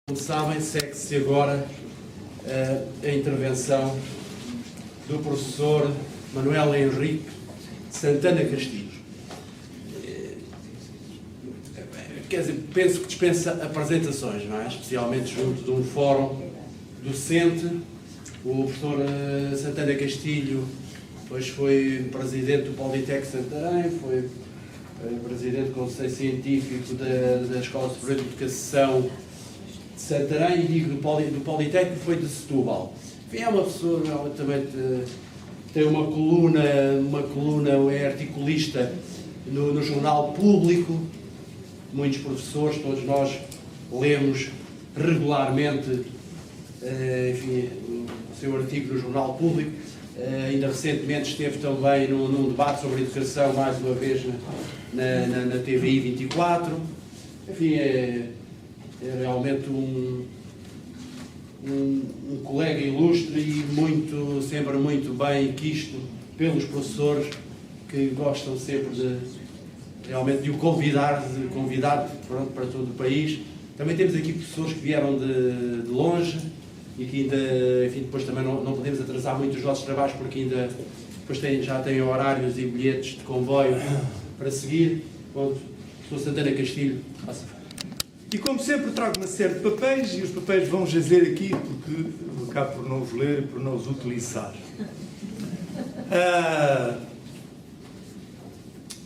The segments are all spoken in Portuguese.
Como sabem, segue-se agora a intervenção do professor Manuel Henrique Santana Castilho. Quer dizer, penso que dispensa apresentações, não é? Especialmente junto de um fórum docente. O professor Santana Castilho depois foi presidente do Politécnico de Santarém, foi presidente do Conselho Científico da Escola Superior de Educação de Santarém, e digo do Politécnico, foi de Setúbal. Enfim, é uma pessoa realmente tem uma coluna, é articulista no Jornal Público. Muitos professores, todos nós lemos regularmente enfim, o seu artigo no Jornal Público. Ainda recentemente esteve também num debate sobre educação, mais uma vez na TVI 24. Enfim, é realmente um colega ilustre e sempre muito bem quisto pelos professores, que gostam sempre realmente de o convidar pronto, para todo o país. Também temos aqui pessoas que vieram de longe e que ainda, enfim, depois também não podemos atrasar muito os nossos trabalhos, porque ainda depois já têm horários e bilhetes de comboio para seguir. Pronto, professor Santana Castilho, faça. E como sempre trago uma série de papéis, e os papéis vão jazer aqui porque eu acabo por não os ler e por não os utilizar.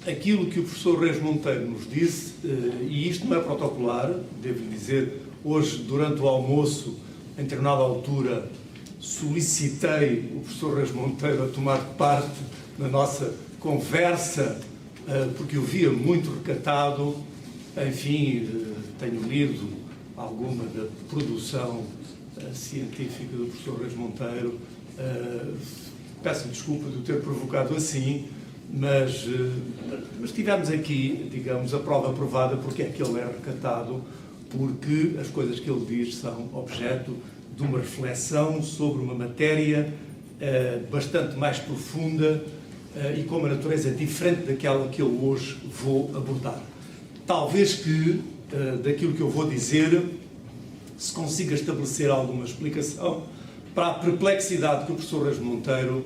Aquilo que o professor Reis Monteiro nos disse, e isto não é protocolar, devo-lhe dizer, hoje durante o almoço, em determinada altura, solicitei o professor Reis Monteiro a tomar parte na nossa conversa, porque o via muito recatado. Enfim, tenho lido alguma da produção científica do professor Reis Monteiro. Peço desculpa de o ter provocado assim, mas tivemos aqui, digamos, a prova provada porque é que ele é recatado, porque as coisas que ele diz são objeto de uma reflexão sobre uma matéria bastante mais profunda e com uma natureza diferente daquela que eu hoje vou abordar. Talvez que, daquilo que eu vou dizer, se consiga estabelecer alguma explicação para a perplexidade que o professor Reis Monteiro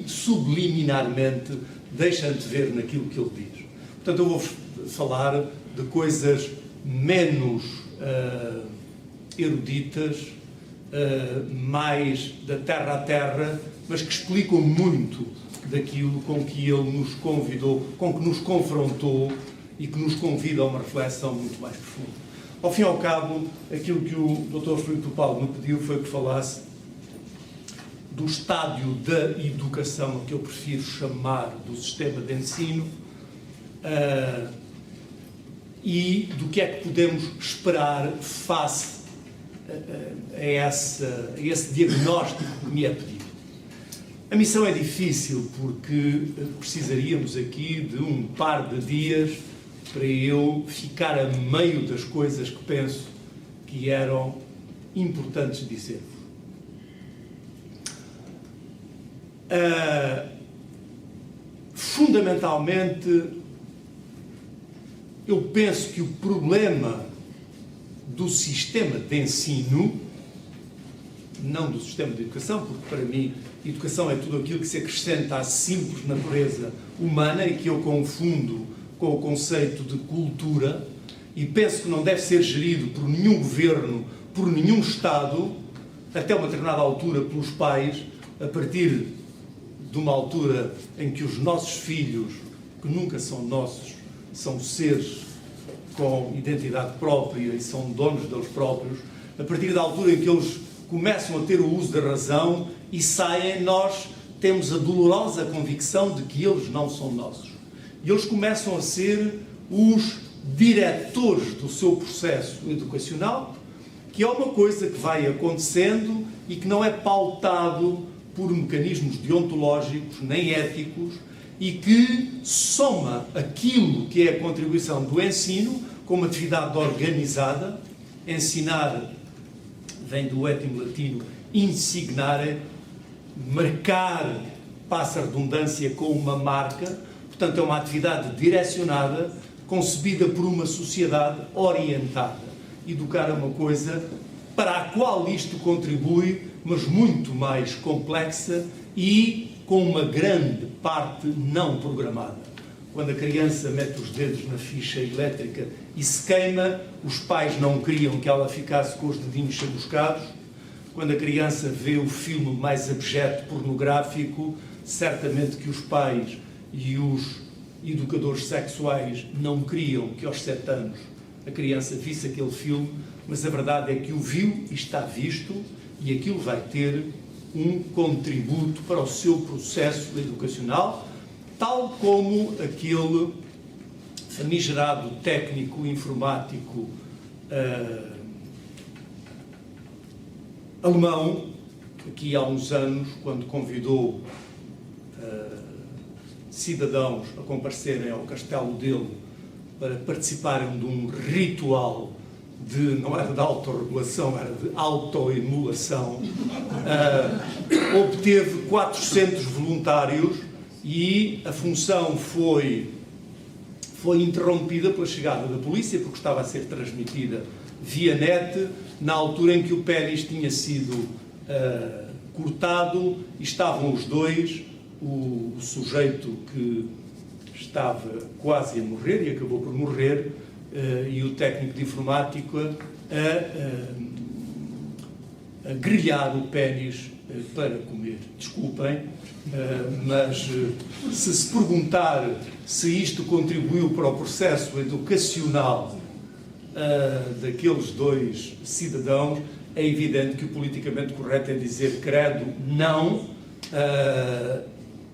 subliminarmente deixa antever naquilo que ele diz. Portanto, eu vou falar de coisas menos eruditas, mais da terra a terra, mas que explicam muito daquilo com que ele nos convidou, com que nos confrontou e que nos convida a uma reflexão muito mais profunda. Ao fim e ao cabo, aquilo que o Dr. Filipe Paulo me pediu foi que falasse do estádio da educação, que eu prefiro chamar do sistema de ensino, e do que é que podemos esperar face a esse diagnóstico que me é pedido. A missão é difícil porque precisaríamos aqui de um par de dias para eu ficar a meio das coisas que penso que eram importantes dizer-vos. Fundamentalmente, eu penso que o problema do sistema de ensino, não do sistema de educação, porque para mim educação é tudo aquilo que se acrescenta à simples natureza humana e que eu confundo com o conceito de cultura, e penso que não deve ser gerido por nenhum governo, por nenhum Estado, até uma determinada altura pelos pais, a partir de uma altura em que os nossos filhos, que nunca são nossos, são seres com identidade própria e são donos deles próprios, a partir da altura em que eles começam a ter o uso da razão e saem, nós temos a dolorosa convicção de que eles não são nossos. E eles começam a ser os diretores do seu processo educacional, que é uma coisa que vai acontecendo e que não é pautado por mecanismos deontológicos nem éticos, e que soma aquilo que é a contribuição do ensino como atividade organizada. Ensinar vem do étimo latino insignare, marcar, passa a redundância, com uma marca. Portanto, é uma atividade direcionada, concebida por uma sociedade orientada. educar é uma coisa para a qual isto contribui, mas muito mais complexa e com uma grande parte não programada. Quando a criança mete os dedos na ficha elétrica e se queima, os pais não queriam que ela ficasse com os dedinhos chamuscados. Quando a criança vê o filme mais abjeto, pornográfico, certamente que os pais e os educadores sexuais não queriam que aos 7 anos a criança visse aquele filme, mas a verdade é que o viu e está visto, e aquilo vai ter um contributo para o seu processo educacional, tal como aquele famigerado técnico informático alemão, que aqui há uns anos, quando convidou cidadãos a comparecerem ao castelo dele para participarem de um ritual não era de autorregulação, era de autoemulação, obteve 400 voluntários e a função foi interrompida pela chegada da polícia, porque estava a ser transmitida via net, na altura em que o pênis tinha sido cortado e estavam os dois, o sujeito que estava quase a morrer e acabou por morrer, e o técnico de informática a grelhar o pênis para comer. Desculpem, mas se perguntar se isto contribuiu para o processo educacional daqueles dois cidadãos, é evidente que o politicamente correto é dizer credo, não.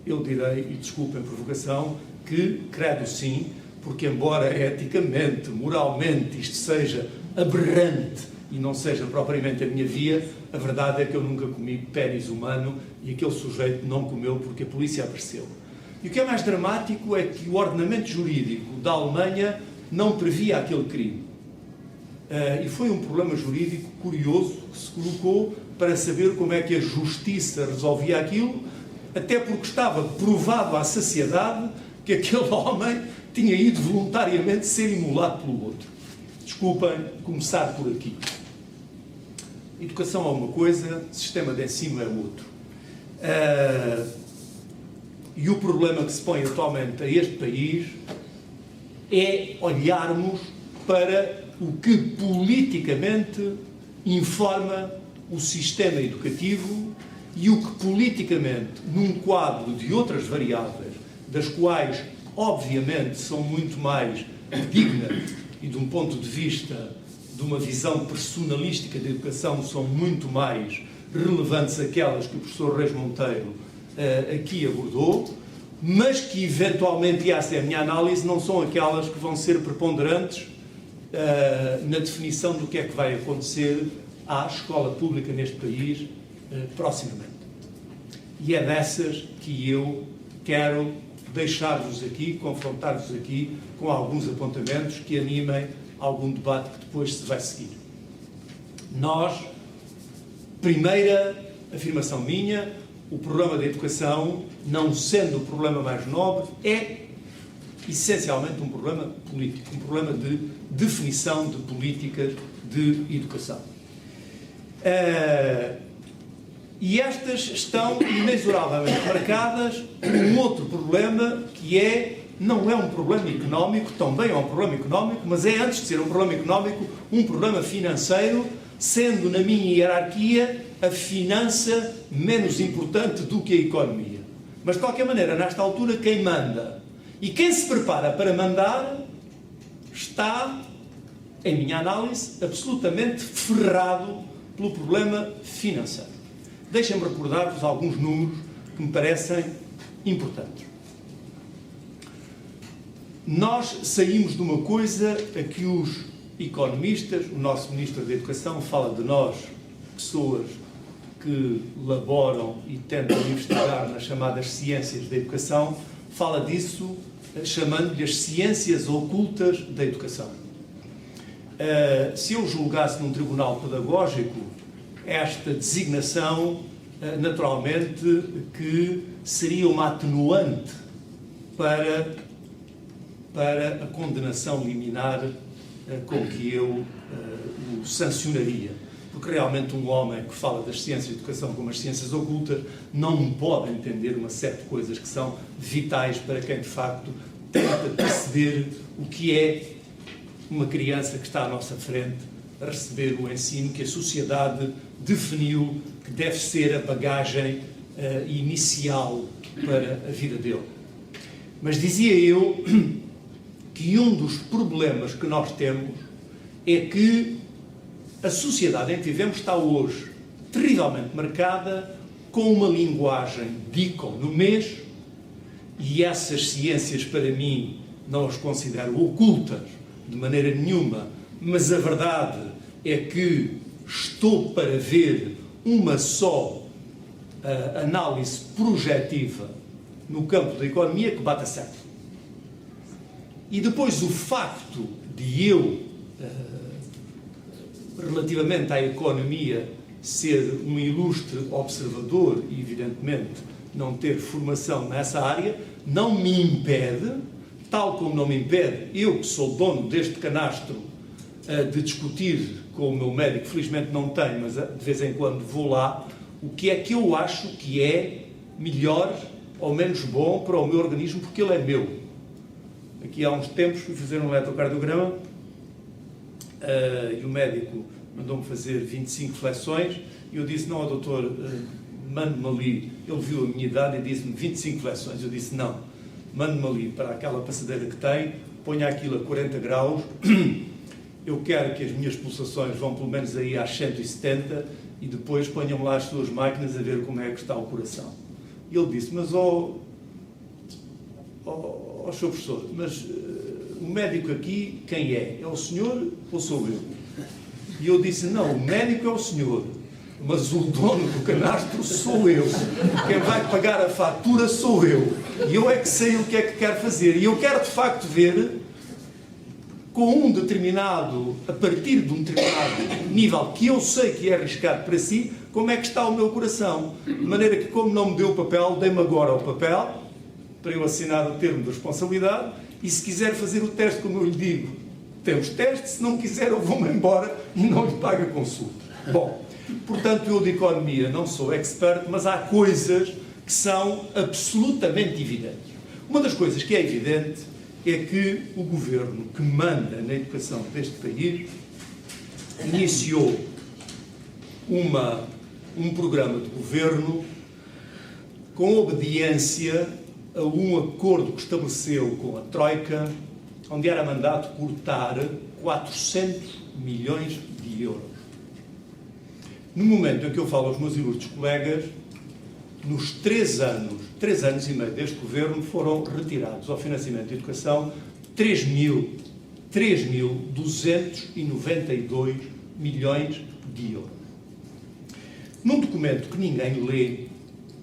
Eu direi, e desculpem a provocação, que credo sim, porque embora eticamente, moralmente, isto seja aberrante e não seja propriamente a minha via, a verdade é que eu nunca comi pênis humano e aquele sujeito não comeu porque a polícia apareceu. E o que é mais dramático é que o ordenamento jurídico da Alemanha não previa aquele crime. E foi um problema jurídico curioso que se colocou para saber como é que a justiça resolvia aquilo, até porque estava provado à saciedade que aquele homem tinha ido voluntariamente ser imolado pelo outro. Desculpem começar por aqui. Educação é uma coisa, sistema de ensino é outro. E o problema que se põe atualmente a este país é olharmos para o que politicamente informa o sistema educativo e o que politicamente, num quadro de outras variáveis, das quais, obviamente, são muito mais dignas e, de um ponto de vista de uma visão personalística da educação, são muito mais relevantes aquelas que o professor Reis Monteiro aqui abordou, mas que, eventualmente, e essa é a minha análise, não são aquelas que vão ser preponderantes na definição do que é que vai acontecer à escola pública neste país proximamente. E é dessas que eu quero deixar-vos aqui, confrontar-vos aqui com alguns apontamentos que animem algum debate que depois se vai seguir. Nós, primeira afirmação minha, o problema da educação, não sendo o problema mais nobre, é essencialmente um problema político, um problema de definição de políticas de educação. E estas estão inexoravelmente marcadas por um outro problema que não é um problema económico, também é um problema económico, mas é, antes de ser um problema económico, um problema financeiro, sendo na minha hierarquia a finança menos importante do que a economia. Mas, de qualquer maneira, nesta altura, quem manda e quem se prepara para mandar está, em minha análise, absolutamente ferrado pelo problema financeiro. Deixem-me recordar-vos alguns números que me parecem importantes. Nós saímos de uma coisa a que os economistas, o nosso Ministro da Educação fala de nós, pessoas que laboram e tentam investigar nas chamadas ciências da educação, fala disso chamando-lhe as ciências ocultas da educação. Se eu julgasse num tribunal pedagógico, esta designação, naturalmente, que seria uma atenuante para a condenação liminar com que eu o sancionaria, porque realmente um homem que fala das ciências de educação como as ciências ocultas não pode entender uma série de coisas que são vitais para quem, de facto, tenta perceber o que é uma criança que está à nossa frente a receber o ensino que a sociedade definiu que deve ser a bagagem inicial para a vida dele. Mas dizia eu que um dos problemas que nós temos é que a sociedade em que vivemos está hoje terrivelmente marcada com uma linguagem de economês, e essas ciências, para mim, não as considero ocultas de maneira nenhuma, mas a verdade é que estou para ver uma só análise projetiva no campo da economia que bata certo. E depois o facto de eu, relativamente à economia, ser um ilustre observador e, evidentemente, não ter formação nessa área, não me impede, tal como não me impede, eu que sou dono deste canastro, de discutir com o meu médico, felizmente não tenho, mas de vez em quando vou lá, o que é que eu acho que é melhor ou menos bom para o meu organismo, porque ele é meu. Aqui há uns tempos fui fazer um eletrocardiograma e o médico mandou-me fazer 25 flexões e eu disse, não, doutor, mande-me ali. Ele viu a minha idade e disse-me 25 flexões. Eu disse, não, mande-me ali para aquela passadeira que tem, ponha aquilo a 40 graus, eu quero que as minhas pulsações vão pelo menos aí às 170 e depois ponham lá as suas máquinas a ver como é que está o coração. E ele disse, mas Sr. Professor, mas o médico aqui quem é? É o senhor ou sou eu? E eu disse, não, o médico é o senhor, mas o dono do canastro sou eu. Quem vai pagar a fatura sou eu. E eu é que sei o que é que quero fazer. E eu quero, de facto, ver com um determinado, a partir de um determinado nível que eu sei que é arriscado para si, como é que está o meu coração. De maneira que, como não me deu o papel, dê-me agora o papel, para eu assinar o termo de responsabilidade, e se quiser fazer o teste, como eu lhe digo, temos teste, se não quiser eu vou-me embora e não lhe pago a consulta. Bom, portanto, eu de economia não sou expert, mas há coisas que são absolutamente evidentes. Uma das coisas que é evidente é que o governo que manda na educação deste país iniciou um programa de governo com obediência a um acordo que estabeleceu com a Troika, onde era mandado cortar 400 milhões de euros. No momento em que eu falo aos meus ilustres colegas, nos 3 anos e meio deste governo, foram retirados ao financiamento de educação 3.292 milhões de euros. Num documento que ninguém lê,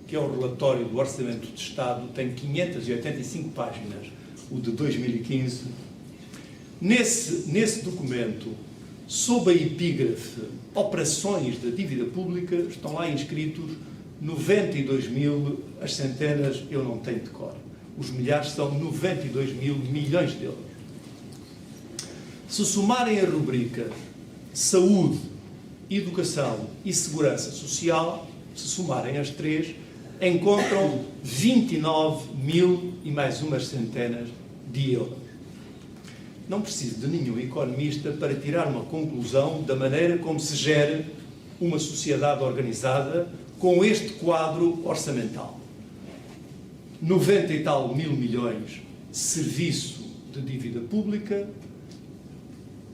que é o relatório do Orçamento de Estado, tem 585 páginas, o de 2015, nesse documento, sob a epígrafe Operações da Dívida Pública, estão lá inscritos 92 mil, as centenas eu não tenho de cor. Os milhares são 92 mil milhões de euros. Se somarem as rubricas saúde, educação e segurança social, se somarem as três, encontram 29 mil e mais umas centenas de euros. Não preciso de nenhum economista para tirar uma conclusão da maneira como se gera uma sociedade organizada com este quadro orçamental. 90 e tal mil milhões serviço de dívida pública,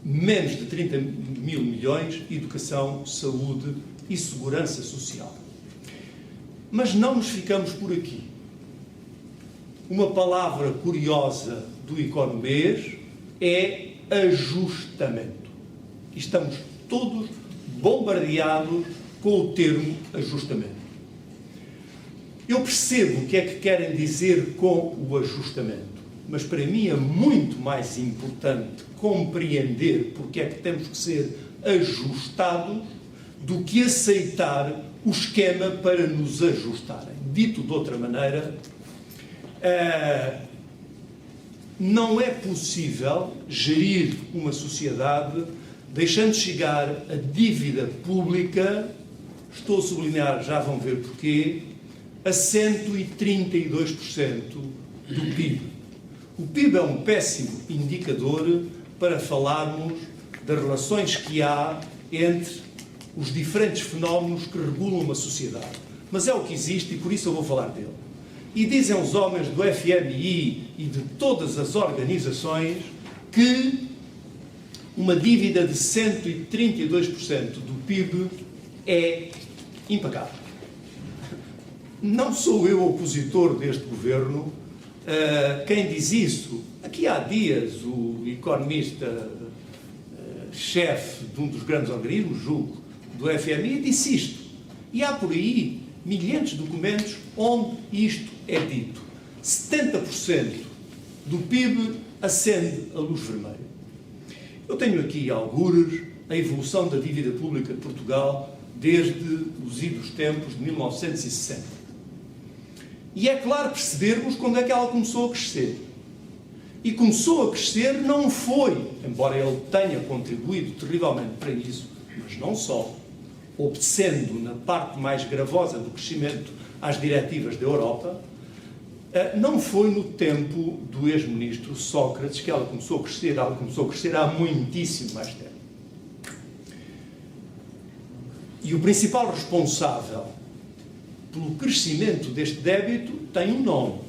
menos de 30 mil milhões educação, saúde e segurança social. Mas não nos ficamos por aqui. Uma palavra curiosa do economês é ajustamento. Estamos todos bombardeados com o termo ajustamento. Eu percebo o que é que querem dizer com o ajustamento, mas para mim é muito mais importante compreender porque é que temos que ser ajustados do que aceitar o esquema para nos ajustarem. Dito de outra maneira, não é possível gerir uma sociedade deixando chegar a dívida pública, estou a sublinhar, já vão ver porquê, a 132% do PIB. O PIB é um péssimo indicador para falarmos das relações que há entre os diferentes fenómenos que regulam uma sociedade. Mas é o que existe e por isso eu vou falar dele. E dizem os homens do FMI e de todas as organizações que uma dívida de 132% do PIB é impagável. Não sou eu opositor deste governo. Quem diz isso, aqui há dias o economista chefe de um dos grandes organismos, julgo, do FMI, disse isto. E há por aí milhares de documentos onde isto é dito. 70% do PIB acende a luz vermelha. Eu tenho aqui algures a evolução da dívida pública de Portugal desde os idos tempos de 1960. E é claro percebermos quando é que ela começou a crescer. E começou a crescer não foi, embora ele tenha contribuído terrivelmente para isso, mas não só, obedecendo na parte mais gravosa do crescimento às diretivas da Europa, não foi no tempo do ex-ministro Sócrates que ela começou a crescer há muitíssimo mais tempo. E o principal responsável pelo crescimento deste débito tem um nome.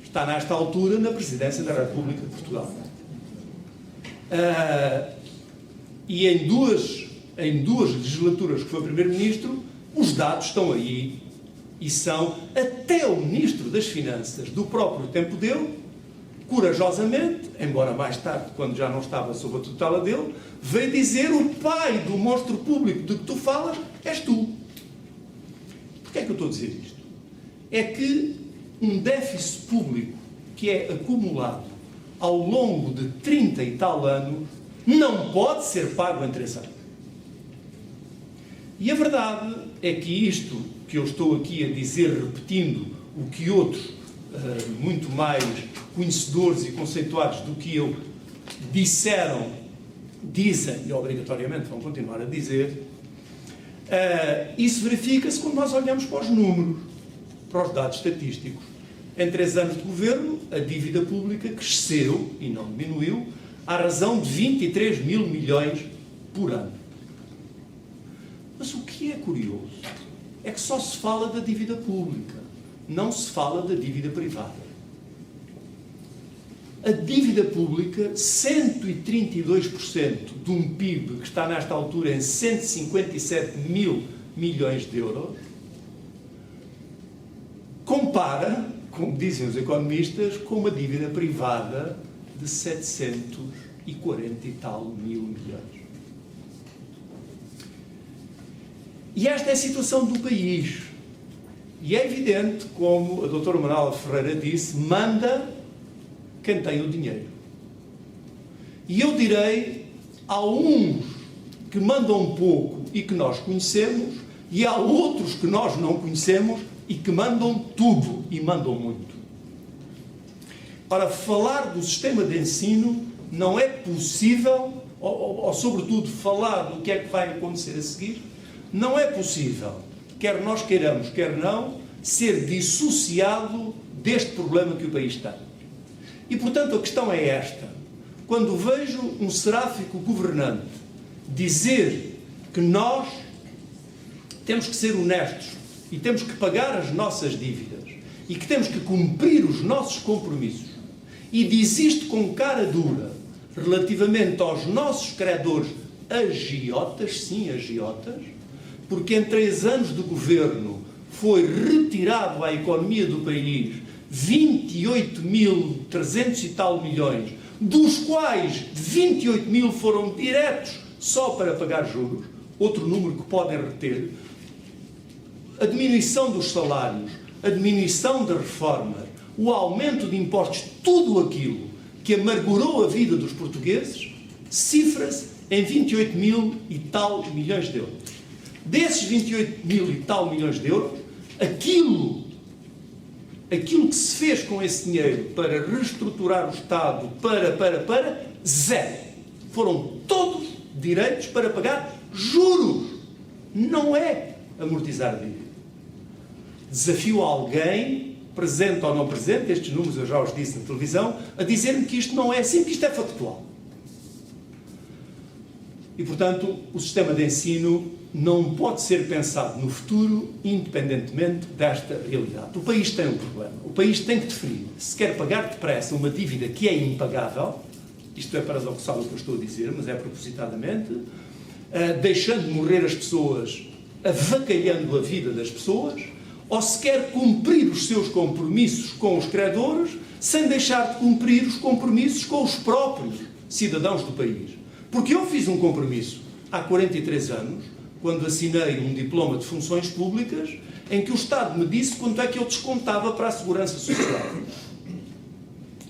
Está nesta altura na Presidência da República de Portugal. E em duas legislaturas que foi Primeiro-Ministro, os dados estão aí e são, até o Ministro das Finanças do próprio tempo dele, corajosamente, embora mais tarde, quando já não estava sob a tutela dele, veio dizer: o pai do monstro público de que tu falas és tu. Porquê é que eu estou a dizer isto? É que um déficit público que é acumulado ao longo de 30 e tal anos não pode ser pago em 3 anos. E a verdade é que isto que eu estou aqui a dizer, repetindo o que outros, muito mais conhecedores e conceituados do que eu, dizem e obrigatoriamente vão continuar a dizer, isso verifica-se quando nós olhamos para os números, para os dados estatísticos. Em 3 anos de governo, a dívida pública cresceu, e não diminuiu, à razão de 23 mil milhões por ano. Mas o que é curioso é que só se fala da dívida pública, não se fala da dívida privada. A dívida pública, 132% de um PIB que está nesta altura em 157 mil milhões de euros, compara, como dizem os economistas, com uma dívida privada de 740 e tal mil milhões. E esta é a situação do país. E é evidente, como a doutora Manuela Ferreira disse, manda quem tem o dinheiro. E eu direi, há uns que mandam pouco e que nós conhecemos, e há outros que nós não conhecemos e que mandam tudo e mandam muito. Ora, falar do sistema de ensino não é possível, ou sobretudo falar do que é que vai acontecer a seguir, não é possível, quer nós queiramos, quer não, ser dissociado deste problema que o país tem. E, portanto, a questão é esta. Quando vejo um seráfico governante dizer que nós temos que ser honestos e temos que pagar as nossas dívidas e que temos que cumprir os nossos compromissos, e diz isto com cara dura relativamente aos nossos credores agiotas, sim, agiotas, porque em 3 anos de governo foi retirado à economia do país 28.300 e tal milhões, dos quais 28 mil foram diretos só para pagar juros, outro número que podem reter, a diminuição dos salários, a diminuição das reformas, o aumento de impostos, tudo aquilo que amargurou a vida dos portugueses, cifra-se em 28 mil e tal milhões de euros. Desses 28 mil e tal milhões de euros, aquilo que se fez com esse dinheiro para reestruturar o Estado, zero. Foram todos direitos para pagar juros. Não é amortizar dívida. Desafio alguém, presente ou não presente, estes números eu já os disse na televisão, a dizer-me que isto não é assim, que isto é factual. E, portanto, o sistema de ensino não pode ser pensado no futuro independentemente desta realidade. O país tem um problema. O país tem que definir se quer pagar depressa uma dívida que é impagável, isto é paradoxal o que eu estou a dizer, mas é propositadamente, deixando morrer as pessoas, avacalhando a vida das pessoas, ou se quer cumprir os seus compromissos com os credores, sem deixar de cumprir os compromissos com os próprios cidadãos do país. Porque eu fiz um compromisso há 43 anos, quando assinei um diploma de funções públicas, em que o Estado me disse quanto é que eu descontava para a Segurança Social.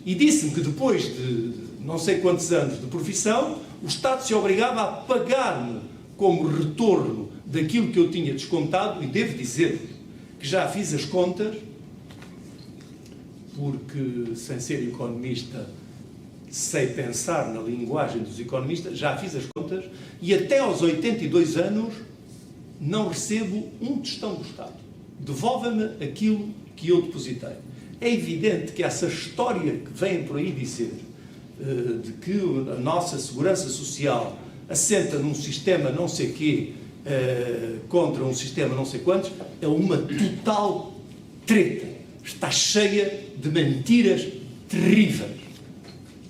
E disse-me que depois de não sei quantos anos de profissão, o Estado se obrigava a pagar-me como retorno daquilo que eu tinha descontado, e devo dizer que já fiz as contas, porque, sem ser economista, sei pensar na linguagem dos economistas, já fiz as contas, e até aos 82 anos não recebo um tostão do Estado. Devolva-me aquilo que eu depositei. É evidente que essa história que vem por aí dizer de que a nossa segurança social assenta num sistema não sei quê contra um sistema não sei quantos, é uma total treta. Está cheia de mentiras terríveis.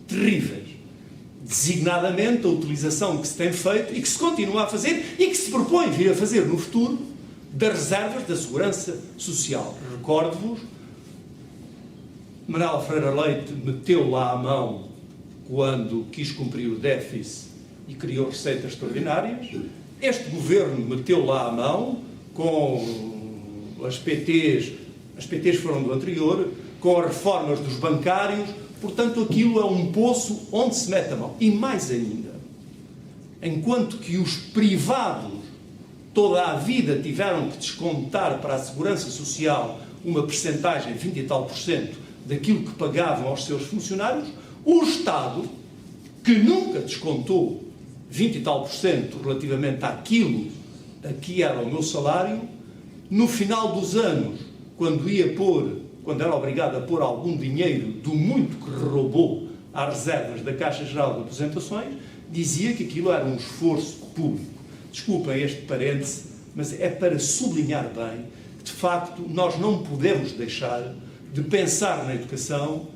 Terríveis. Designadamente a utilização que se tem feito e que se continua a fazer e que se propõe vir a fazer no futuro das reservas da segurança social. Recordo-vos, Manuel Ferreira Leite meteu lá a mão quando quis cumprir o déficit e criou receitas extraordinárias. Este governo meteu lá a mão com as PTs foram do anterior, com as reformas dos bancários. Portanto, aquilo é um poço onde se mete a mão. E mais ainda, enquanto que os privados toda a vida tiveram que descontar para a Segurança Social uma percentagem, 20 e tal % daquilo que pagavam aos seus funcionários, o Estado, que nunca descontou 20 e tal % relativamente àquilo a que era o meu salário, no final dos anos, quando era obrigado a pôr algum dinheiro do muito que roubou às reservas da Caixa Geral de Aposentações, dizia que aquilo era um esforço público. Desculpem este parêntese, mas é para sublinhar bem que, de facto, nós não podemos deixar de pensar na educação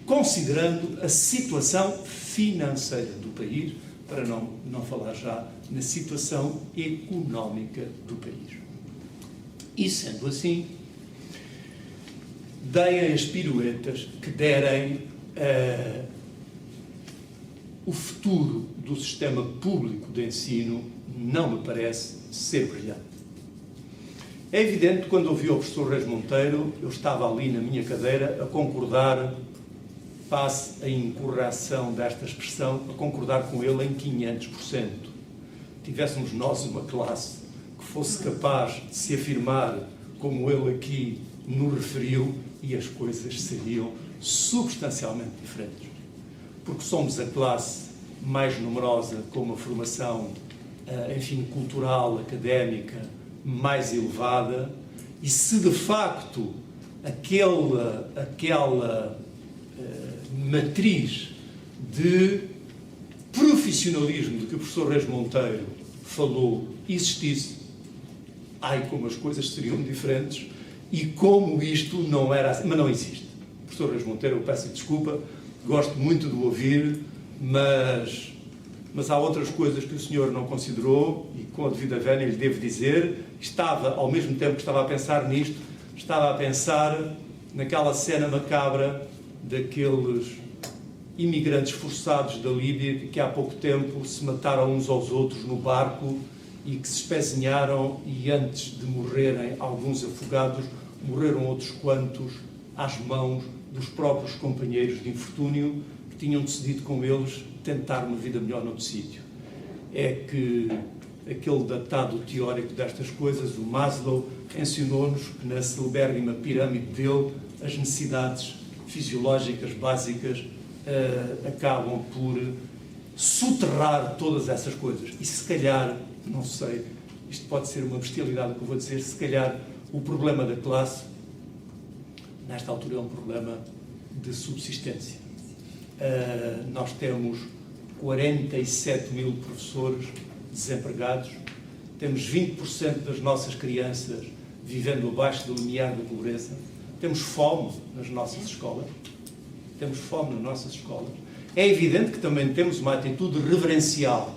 considerando a situação financeira do país, para não falar já na situação económica do país. E, sendo assim, deem as piruetas que derem o futuro do sistema público de ensino não me parece ser brilhante. É evidente que quando ouvi o professor Reis Monteiro, eu estava ali na minha cadeira a concordar, passe a incorreção desta expressão, a concordar com ele em 500%. Tivéssemos nós uma classe que fosse capaz de se afirmar como ele aqui nos referiu, e as coisas seriam substancialmente diferentes. Porque somos a classe mais numerosa, com uma formação, cultural, académica, mais elevada, e se de facto aquela matriz de profissionalismo de que o professor Reis Monteiro falou existisse, ai como as coisas seriam diferentes e como isto não era assim, mas não existe. Professor Reis Monteiro, eu peço desculpa, gosto muito de o ouvir, mas há outras coisas que o senhor não considerou e com a devida vénia lhe devo dizer, ao mesmo tempo que estava a pensar nisto, estava a pensar naquela cena macabra daqueles imigrantes forçados da Líbia que há pouco tempo se mataram uns aos outros no barco e que se espezinharam e antes de morrerem alguns afogados, morreram outros quantos às mãos dos próprios companheiros de infortúnio que tinham decidido com eles tentar uma vida melhor noutro sítio. É que aquele datado teórico destas coisas, o Maslow, ensinou-nos que na celebérrima pirâmide dele as necessidades fisiológicas básicas acabam por soterrar todas essas coisas. E se calhar, não sei, isto pode ser uma bestialidade o que eu vou dizer, se calhar o problema da classe, nesta altura, é um problema de subsistência. Nós temos 47 mil professores desempregados, temos 20% das nossas crianças vivendo abaixo do limiar da pobreza, temos fome nas nossas escolas, É evidente que também temos uma atitude reverencial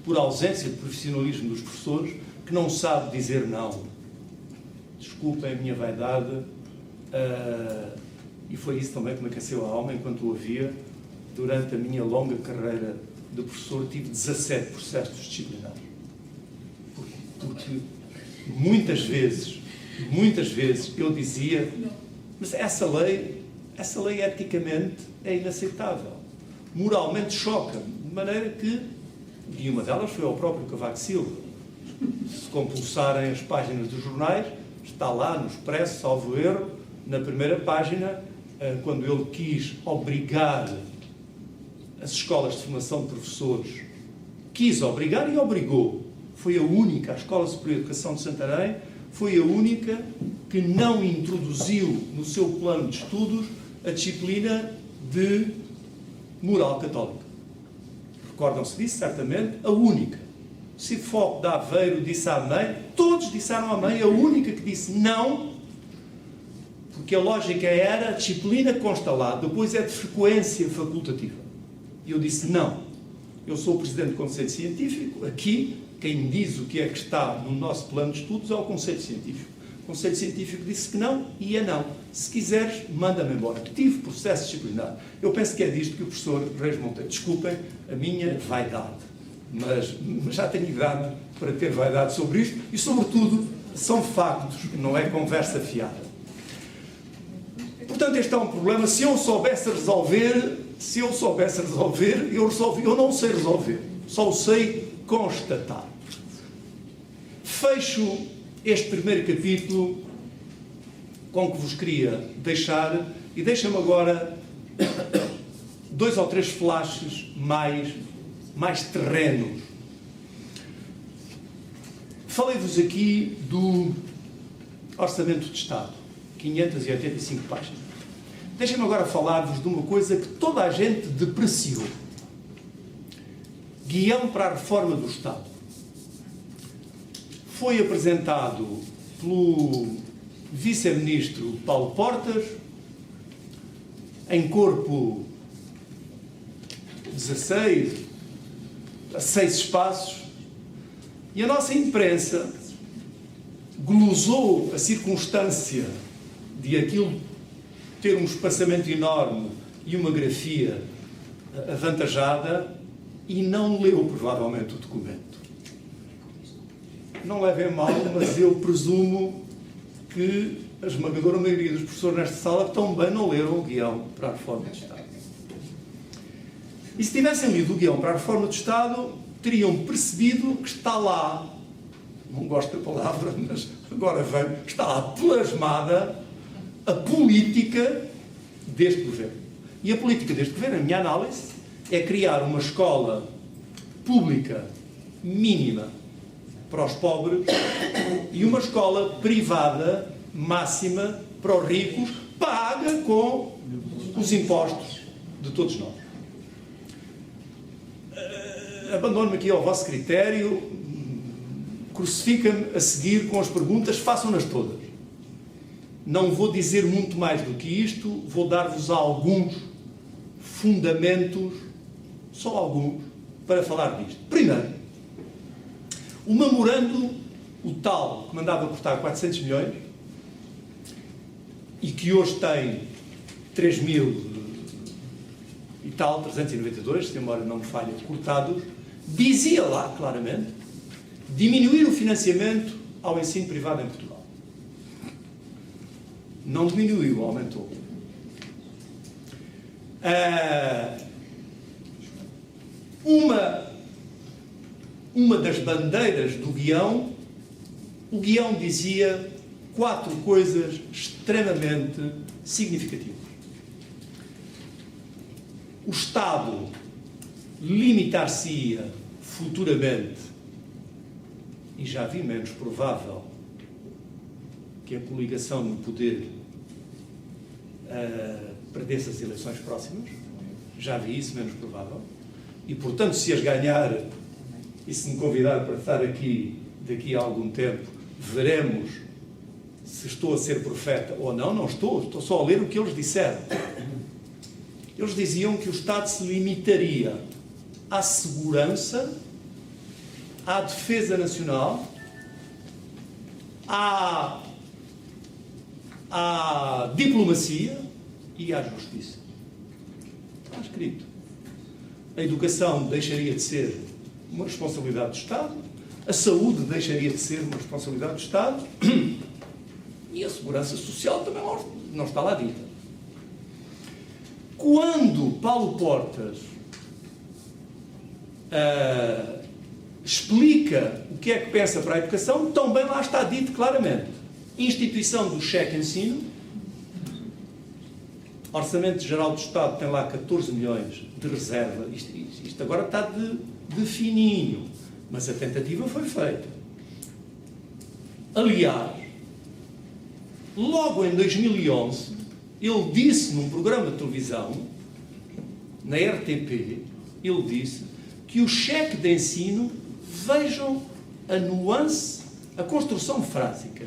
por ausência de profissionalismo dos professores, que não sabe dizer não. Desculpem a minha vaidade, e foi isso também que me aqueceu a alma enquanto o ouvia. Durante a minha longa carreira de professor, tive 17 processos disciplinares. Porque muitas vezes eu dizia, mas essa lei eticamente é inaceitável, moralmente choca, de maneira que, e uma delas foi ao próprio Cavaco Silva. Se compulsarem as páginas dos jornais, está lá no Expresso, salvo erro, na primeira página, quando ele quis obrigar as escolas de formação de professores, quis obrigar e obrigou. Foi a única, a Escola Superior de Educação de Santarém, foi a única que não introduziu no seu plano de estudos a disciplina de moral católica. Recordam-se disso, certamente, a única. O Cifoco de Aveiro disse à mãe, todos disseram à mãe, a única que disse não, porque a lógica era a disciplina consta lá, depois é de frequência facultativa. E eu disse não. Eu sou o Presidente do Conselho Científico, aqui quem me diz o que é que está no nosso plano de estudos é o Conselho Científico. O Conselho Científico disse que não e é não. Se quiseres, manda-me embora. Tive processo disciplinar. Eu penso que é disto que o professor Reis Monteiro, desculpem a minha vaidade, mas já tenho idade para ter vaidade sobre isto e, sobretudo, são factos, não é conversa fiada. Portanto, este é um problema. Se eu soubesse resolver, eu resolvi. Eu não sei resolver, só o sei constatar. Fecho este primeiro capítulo com o que vos queria deixar e deixa-me agora 2 ou 3 flashes mais terrenos. Falei-vos aqui do Orçamento de Estado, 585 páginas. Deixem-me agora falar-vos de uma coisa que toda a gente depreciou. Guião para a Reforma do Estado. Foi apresentado pelo Vice-Ministro Paulo Portas, em corpo 16, a 6 espaços, e a nossa imprensa glosou a circunstância de aquilo ter um espaçamento enorme e uma grafia avantajada e não leu, provavelmente, o documento. Não levem mal, mas eu presumo que a esmagadora maioria dos professores nesta sala também não leram o guião para a Reforma do Estado. E se tivessem lido o guião para a Reforma do Estado, teriam percebido que está lá, não gosto da palavra, mas agora vem, está lá plasmada a política deste governo. E a política deste governo, a minha análise, é criar uma escola pública mínima para os pobres e uma escola privada máxima para os ricos, paga com os impostos de todos nós. Abandono-me aqui ao vosso critério, crucifica-me a seguir com as perguntas, façam-nas todas. Não vou dizer muito mais do que isto, vou dar-vos alguns fundamentos, só alguns, para falar disto. Primeiro, o memorando, o tal que mandava cortar 400 milhões e que hoje tem 3.000 e tal, 392, se a memória não me falha, cortados, dizia lá claramente diminuir o financiamento ao ensino privado em Portugal. Não diminuiu, aumentou. Uma das bandeiras do guião, o guião dizia 4 coisas extremamente significativas. O Estado limitar-se-ia futuramente, e já vi menos provável que a coligação no poder perdesse as eleições próximas, já vi isso menos provável, e portanto, se as ganhar, e se me convidar para estar aqui daqui a algum tempo, veremos se estou a ser profeta ou não. Não estou só a ler o que eles disseram. Eles diziam que o Estado se limitaria à segurança, à defesa nacional, à diplomacia e à justiça. Está escrito. A educação deixaria de ser uma responsabilidade do Estado, a saúde deixaria de ser uma responsabilidade do Estado e a segurança social também não está lá dita. Quando Paulo Portas explica o que é que pensa para a educação, também lá está dito claramente. Instituição do cheque-ensino, Orçamento Geral do Estado tem lá 14 milhões de reserva. Isto agora está de fininho, mas a tentativa foi feita. Aliás, logo em 2011, ele disse num programa de televisão, na RTP, ele disse que o cheque de ensino, vejam a nuance, a construção frásica.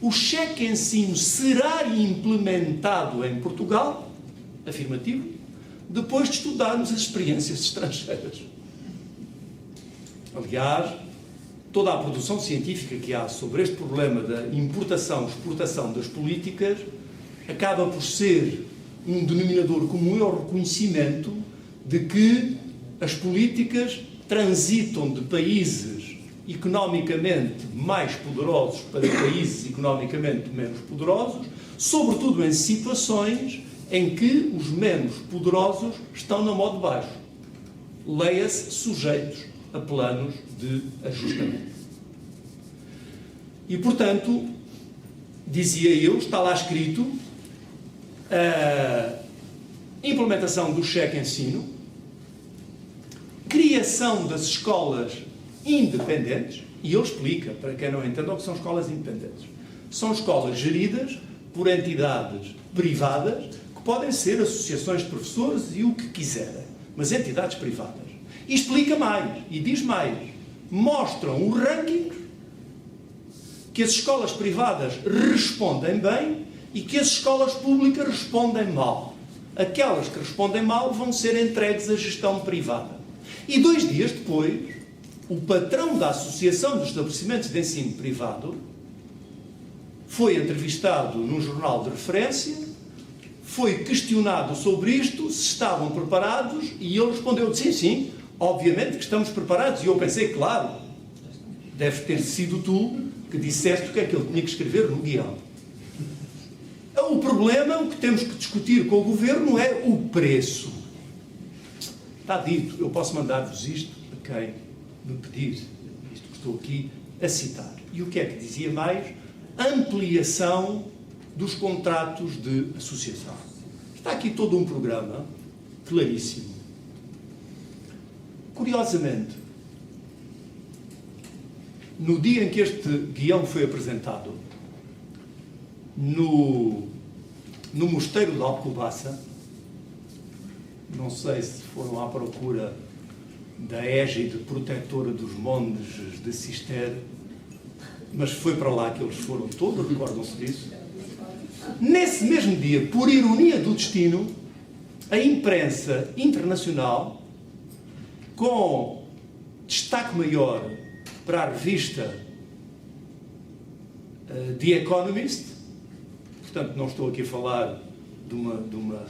O cheque de ensino será implementado em Portugal, afirmativo, depois de estudarmos as experiências estrangeiras. Aliás, toda a produção científica que há sobre este problema da importação e exportação das políticas acaba por ser um denominador comum ao reconhecimento de que as políticas transitam de países economicamente mais poderosos para países economicamente menos poderosos, sobretudo em situações em que os menos poderosos estão na mão de baixo. Leia-se sujeitos a planos de ajustamento. E, portanto, dizia eu, está lá escrito, a implementação do cheque-ensino, criação das escolas independentes, e ele explica, para quem não entenda, o que são escolas independentes. São escolas geridas por entidades privadas, que podem ser associações de professores e o que quiserem, mas entidades privadas. E explica mais, e diz mais, mostram os rankings que as escolas privadas respondem bem e que as escolas públicas respondem mal. Aquelas que respondem mal vão ser entregues à gestão privada. E 2 dias depois, o patrão da Associação dos Estabelecimentos de Ensino Privado foi entrevistado num jornal de referência, foi questionado sobre isto, se estavam preparados, e ele respondeu, sim, obviamente que estamos preparados. E eu pensei, claro, deve ter sido tu que disseste o que é que ele tinha que escrever no guião. O problema, o que temos que discutir com o Governo é o preço. Está dito, eu posso mandar-vos isto a quem me pedir, isto que estou aqui a citar. E o que é que dizia mais? Ampliação dos contratos de associação. Está aqui todo um programa claríssimo. Curiosamente, no dia em que este guião foi apresentado, no mosteiro de Alcobaça, não sei se foram à procura da égide protetora dos monges de Cister, mas foi para lá que eles foram todos, recordam-se disso. Nesse mesmo dia, por ironia do destino, a imprensa internacional, com destaque maior para a revista The Economist, portanto não estou aqui a falar de uma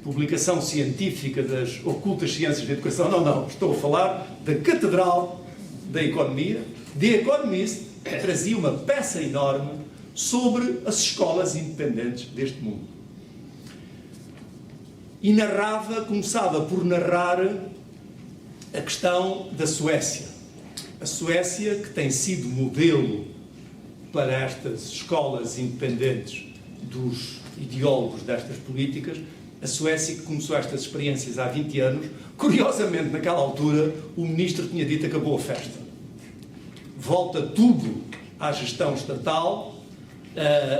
publicação científica das ocultas ciências da educação, não, estou a falar da Catedral da Economia. The Economist trazia uma peça enorme sobre as escolas independentes deste mundo. E começava por narrar a questão da Suécia. A Suécia, que tem sido modelo para estas escolas independentes dos ideólogos destas políticas, A Suécia, que começou estas experiências há 20 anos, curiosamente, naquela altura, o ministro tinha dito que acabou a festa. Volta tudo à gestão estatal,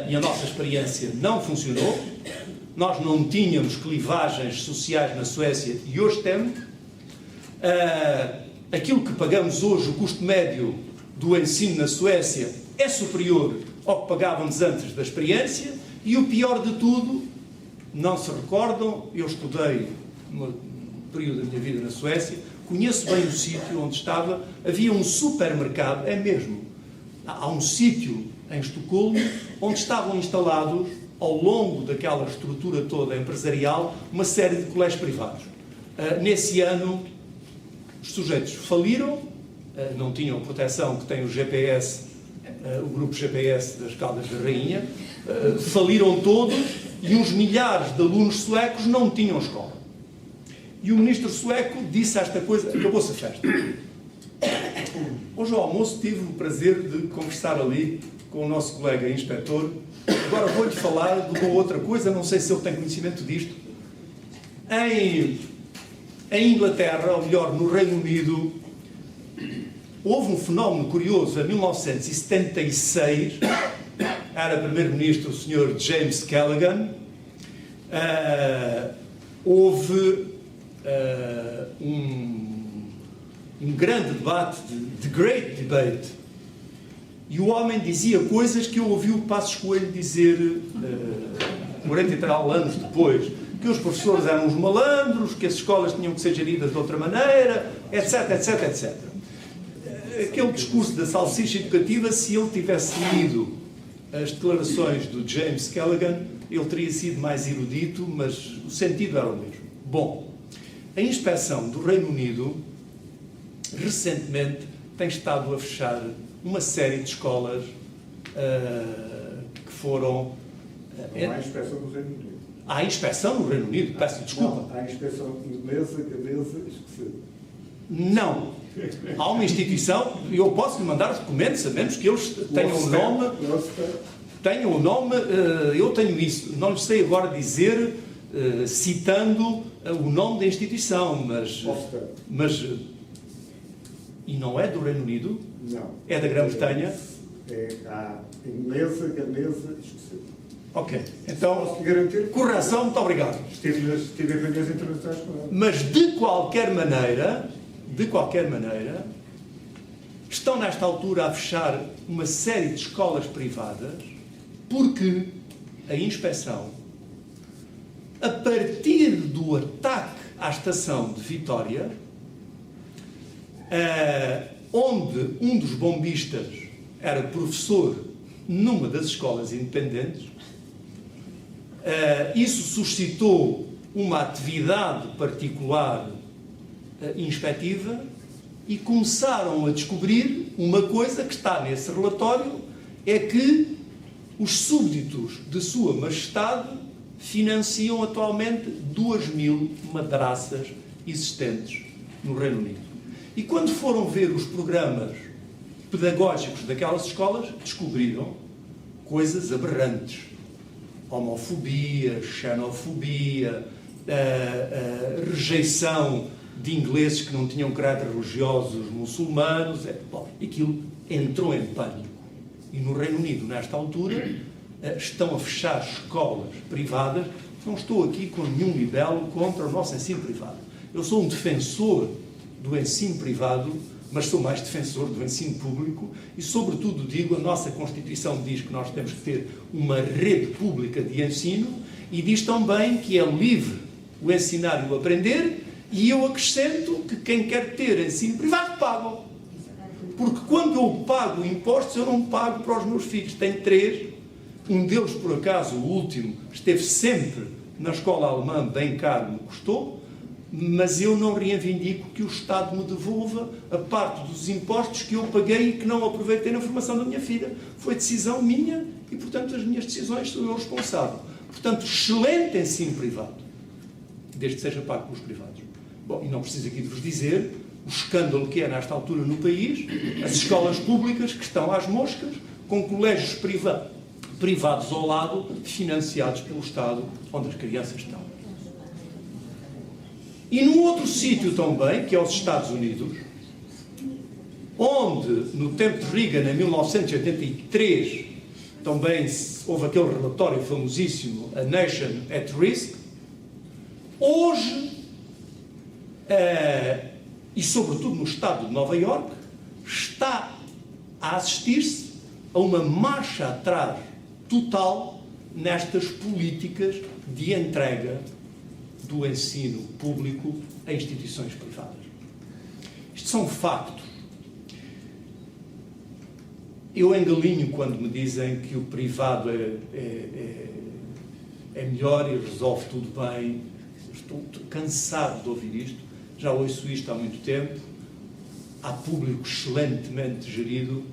e a nossa experiência não funcionou. Nós não tínhamos clivagens sociais na Suécia e hoje temos. Aquilo que pagamos hoje, o custo médio do ensino na Suécia, é superior ao que pagávamos antes da experiência, e o pior de tudo, não se recordam, eu estudei no período da minha vida na Suécia, conheço bem o sítio onde estava, havia um supermercado, é mesmo, há um sítio em Estocolmo onde estavam instalados, ao longo daquela estrutura toda empresarial, uma série de colégios privados. Nesse ano, os sujeitos faliram, não tinham proteção que tem o GPS, o grupo GPS das Caldas da Rainha, faliram todos e uns milhares de alunos suecos não tinham escola. E o ministro sueco disse esta coisa, acabou-se a festa. Hoje ao almoço tive o prazer de conversar ali com o nosso colega inspetor. Agora vou-lhe falar de uma outra coisa, não sei se ele tem conhecimento disto. Em Inglaterra, ou melhor, no Reino Unido, houve um fenómeno curioso. Em 1976, era primeiro-ministro o Sr. James Callaghan, houve um grande debate, the Great Debate, e o homem dizia coisas que eu ouvi o Passos Coelho dizer 40 e tal anos depois, que os professores eram uns malandros, que as escolas tinham que ser geridas de outra maneira, etc, etc, etc. Aquele discurso da salsicha educativa, se ele tivesse lido as declarações do James Callaghan, ele teria sido mais erudito, mas o sentido era o mesmo. Bom, a inspeção do Reino Unido, recentemente, tem estado a fechar uma série de escolas que foram... Não há inspeção no Reino Unido. Há inspeção no Reino Unido? Peço desculpa. Não, há inspeção inglesa, galesa, esquecida. Não. Há uma instituição, e eu posso lhe mandar os documentos, sabemos que eles tenham o nome... Tenham o nome, eu tenho isso. Não lhe sei agora dizer, citando o nome da instituição, mas... E não é do Reino Unido? Não. É da Grã-Bretanha? É a inglesa, galesa, esquecida. Ok. Então, posso garantir. Correção, muito obrigado. Estive em reuniões internacionais com ela. Mas, de qualquer maneira, estão nesta altura a fechar uma série de escolas privadas porque a inspeção, a partir do ataque à estação de Vitória, onde um dos bombistas era professor numa das escolas independentes, isso suscitou uma atividade particular inspectiva e começaram a descobrir uma coisa que está nesse relatório, é que os súbditos de Sua Majestade financiam atualmente 2.000 madraças existentes no Reino Unido. E quando foram ver os programas pedagógicos daquelas escolas, descobriram coisas aberrantes. Homofobia, xenofobia, rejeição de ingleses que não tinham caráter religiosos muçulmanos. Bom, aquilo entrou em pânico. E no Reino Unido, nesta altura, estão a fechar escolas privadas. Não estou aqui com nenhum libelo contra o nosso ensino privado. Eu sou um defensor do ensino privado, mas sou mais defensor do ensino público e, sobretudo, digo, a nossa Constituição diz que nós temos que ter uma rede pública de ensino e diz também que é livre o ensinar e o aprender, e eu acrescento que quem quer ter ensino privado paga. Porque quando eu pago impostos, eu não pago para os meus filhos. Tenho 3, um deles, por acaso, o último, esteve sempre na escola alemã, bem caro me custou, mas eu não reivindico que o Estado me devolva a parte dos impostos que eu paguei e que não aproveitei na formação da minha filha. Foi decisão minha e, portanto, as minhas decisões sou eu responsável. Portanto, excelente ensino privado, desde que seja pago pelos privados. Bom, e não preciso aqui de vos dizer o escândalo que é nesta altura no país, as escolas públicas que estão às moscas, com colégios privados ao lado, financiados pelo Estado, onde as crianças estão. E num outro sítio também, que é os Estados Unidos, onde, no tempo de Reagan, em 1983, também houve aquele relatório famosíssimo, A Nation at Risk, hoje, e sobretudo no estado de Nova Iorque, está a assistir-se a uma marcha atrás total nestas políticas de entrega do ensino público a instituições privadas. Isto são factos. Eu engalinho quando me dizem que o privado é melhor e resolve tudo bem. Estou cansado de ouvir isto. Já ouço isto há muito tempo. Há público excelentemente gerido,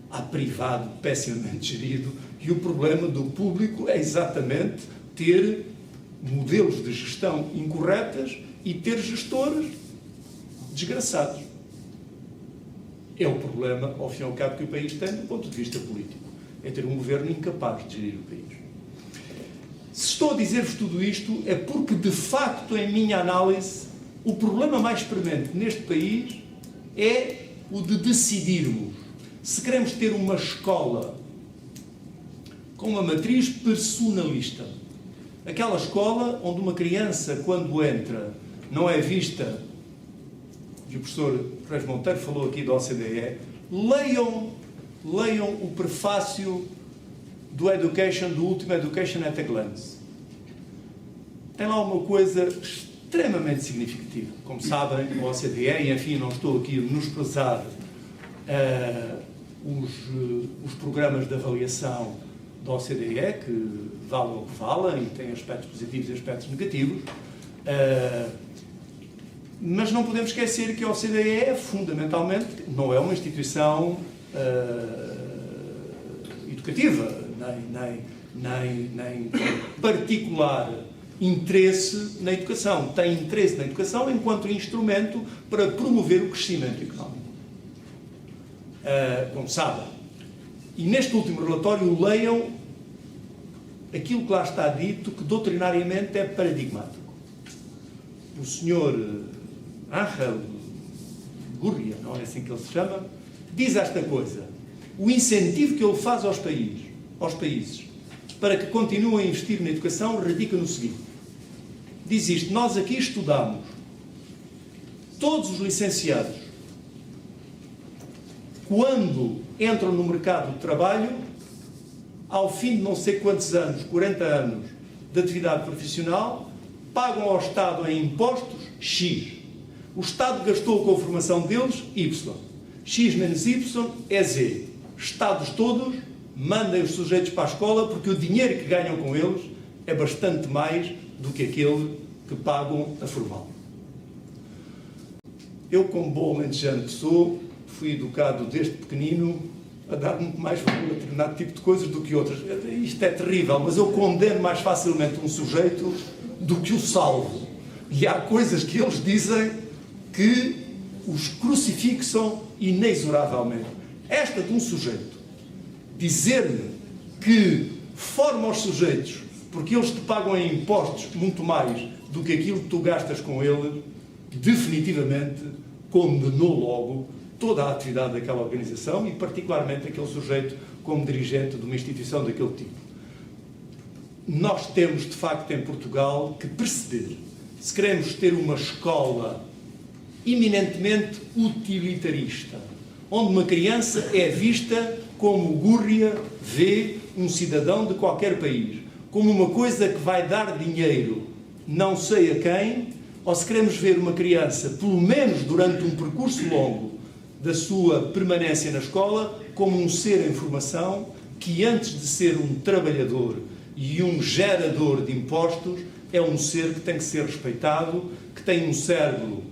há privado pessimamente gerido, e o problema do público é exatamente ter modelos de gestão incorretas e ter gestores desgraçados. É o problema, ao fim e ao cabo, que o país tem do ponto de vista político. É ter um governo incapaz de gerir o país. Se estou a dizer-vos tudo isto, é porque, de facto, em minha análise, o problema mais premente neste país é o de decidirmos se queremos ter uma escola com uma matriz personalista. Aquela escola onde uma criança, quando entra, não é vista, e o professor Reis Monteiro falou aqui da OCDE, leiam o prefácio do último Education at a Glance. Tem lá uma coisa extremamente significativa. Como sabem, a OCDE, e enfim, não estou aqui a menosprezar os programas de avaliação da OCDE, que valem o que valem, e têm aspectos positivos e aspectos negativos, mas não podemos esquecer que a OCDE, fundamentalmente, não é uma instituição educativa, nem particular interesse na educação. Tem interesse na educação enquanto instrumento para promover o crescimento económico. Como sabem. E neste último relatório leiam aquilo que lá está dito, que doutrinariamente é paradigmático. O senhor Angel Gurria, não é assim que ele se chama, diz esta coisa: o incentivo que ele faz aos países para que continuem a investir na educação radica no seguinte. Diz isto: nós aqui estudamos, todos os licenciados, quando entram no mercado de trabalho, ao fim de não sei quantos anos, 40 anos de atividade profissional, pagam ao Estado em impostos X. O Estado gastou com a formação deles Y. X menos Y é Z. Estados todos mandem os sujeitos para a escola porque o dinheiro que ganham com eles é bastante mais do que aquele que pagam a formal. Eu, como bom alentejano que sou, fui educado desde pequenino a dar muito mais valor a determinado tipo de coisas do que outras. Isto é terrível, mas eu condeno mais facilmente um sujeito do que o salvo. E há coisas que eles dizem que os crucifixam inexoravelmente. Esta de um sujeito dizer-me que forma os sujeitos porque eles te pagam em impostos muito mais do que aquilo que tu gastas com eles, definitivamente condenou logo toda a atividade daquela organização e particularmente aquele sujeito como dirigente de uma instituição daquele tipo. Nós temos, de facto, em Portugal, que perceber se queremos ter uma escola eminentemente utilitarista, onde uma criança é vista como Gurria vê um cidadão de qualquer país, como uma coisa que vai dar dinheiro não sei a quem, ou se queremos ver uma criança, pelo menos durante um percurso longo da sua permanência na escola, como um ser em formação que, antes de ser um trabalhador e um gerador de impostos, é um ser que tem que ser respeitado, que tem um cérebro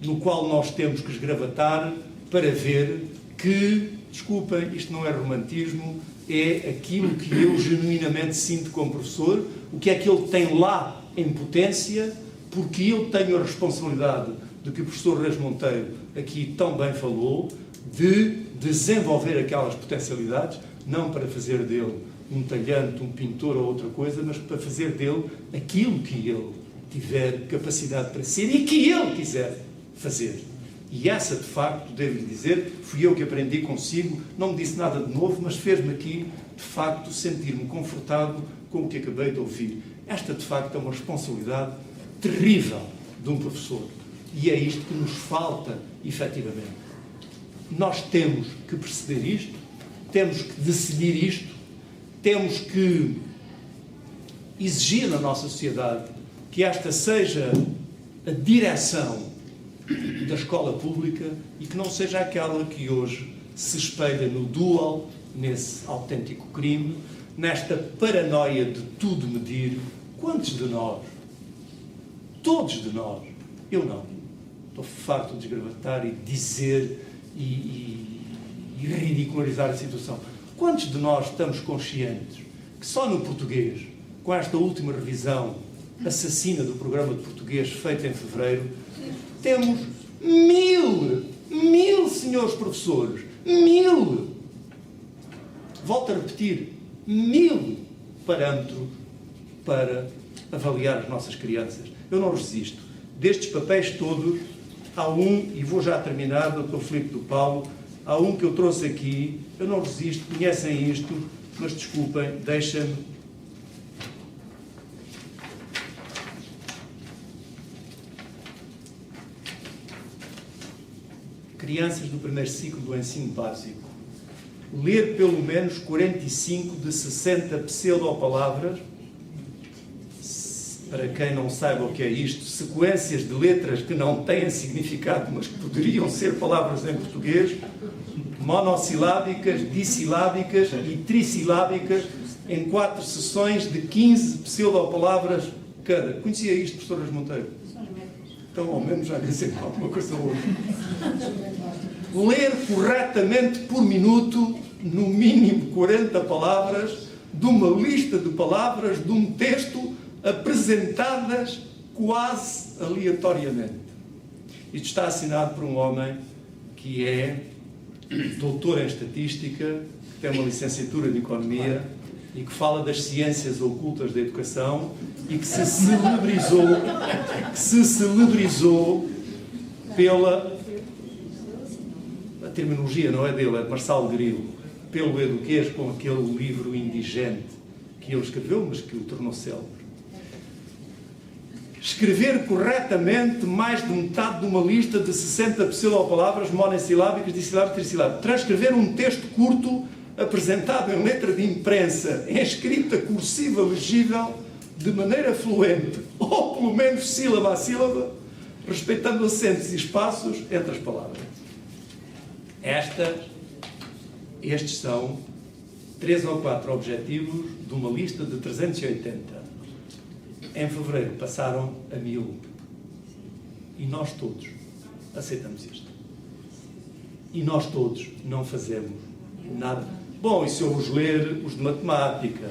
no qual nós temos que esgravatar para ver que, desculpem, isto não é romantismo, é aquilo que eu genuinamente sinto como professor, o que é que ele tem lá em potência, porque eu tenho a responsabilidade do que o professor Reis Monteiro aqui tão bem falou, de desenvolver aquelas potencialidades, não para fazer dele um talhante, um pintor ou outra coisa, mas para fazer dele aquilo que ele tiver capacidade para ser e que ele quiser fazer. E essa, de facto, devo-lhe dizer, fui eu que aprendi consigo, não me disse nada de novo, mas fez-me aqui, de facto, sentir-me confortado com o que acabei de ouvir. Esta, de facto, é uma responsabilidade terrível de um professor. E é isto que nos falta, efetivamente. Nós temos que perceber isto, temos que decidir isto, temos que exigir na nossa sociedade que esta seja a direção da escola pública e que não seja aquela que hoje se espelha no dual, nesse autêntico crime, nesta paranoia de tudo medir. Quantos de nós, todos de nós, eu não, estou farto de desgravatar e dizer e ridicularizar a situação. Quantos de nós estamos conscientes que só no português, com esta última revisão assassina do programa de português feita em fevereiro, temos 1000, senhores professores, 1000, volto a repetir, 1000 parâmetros para avaliar as nossas crianças. Eu não resisto. Destes papéis todos, há um, e vou já terminar, Dr. Filipe do Paulo, há um que eu trouxe aqui, eu não resisto, conhecem isto, mas desculpem, deixem-me. Crianças do primeiro ciclo do ensino básico. Ler pelo menos 45 de 60 pseudopalavras. Para quem não saiba o que é isto, sequências de letras que não têm significado, mas que poderiam ser palavras em português, monossilábicas, dissilábicas e trissilábicas, em 4 sessões de 15 pseudopalavras cada. Conhecia isto, professora Monteiro? Então, ao menos, já disse alguma coisa ou outra. Ler corretamente por minuto, no mínimo 40 palavras, de uma lista de palavras, de um texto, apresentadas quase aleatoriamente. Isto está assinado por um homem que é doutor em estatística, que tem uma licenciatura de economia e que fala das ciências ocultas da educação e que se celebrizou pela... A terminologia não é dele, é de Marçal Grilo, pelo Eduquês, com aquele livro indigente que ele escreveu, mas que o tornou célebre. Escrever corretamente mais de metade de uma lista de 60 pseudopalavras monossilábicas, dissilábicas, trissilábicas. Transcrever um texto curto apresentado em letra de imprensa, em escrita cursiva legível, de maneira fluente, ou pelo menos sílaba a sílaba, respeitando acentos e espaços entre as palavras. Estes são 3 ou 4 objetivos de uma lista de 380. Em fevereiro passaram a 1000. E nós todos aceitamos isto. E nós todos não fazemos nada. Bom, e se eu vos ler os de matemática?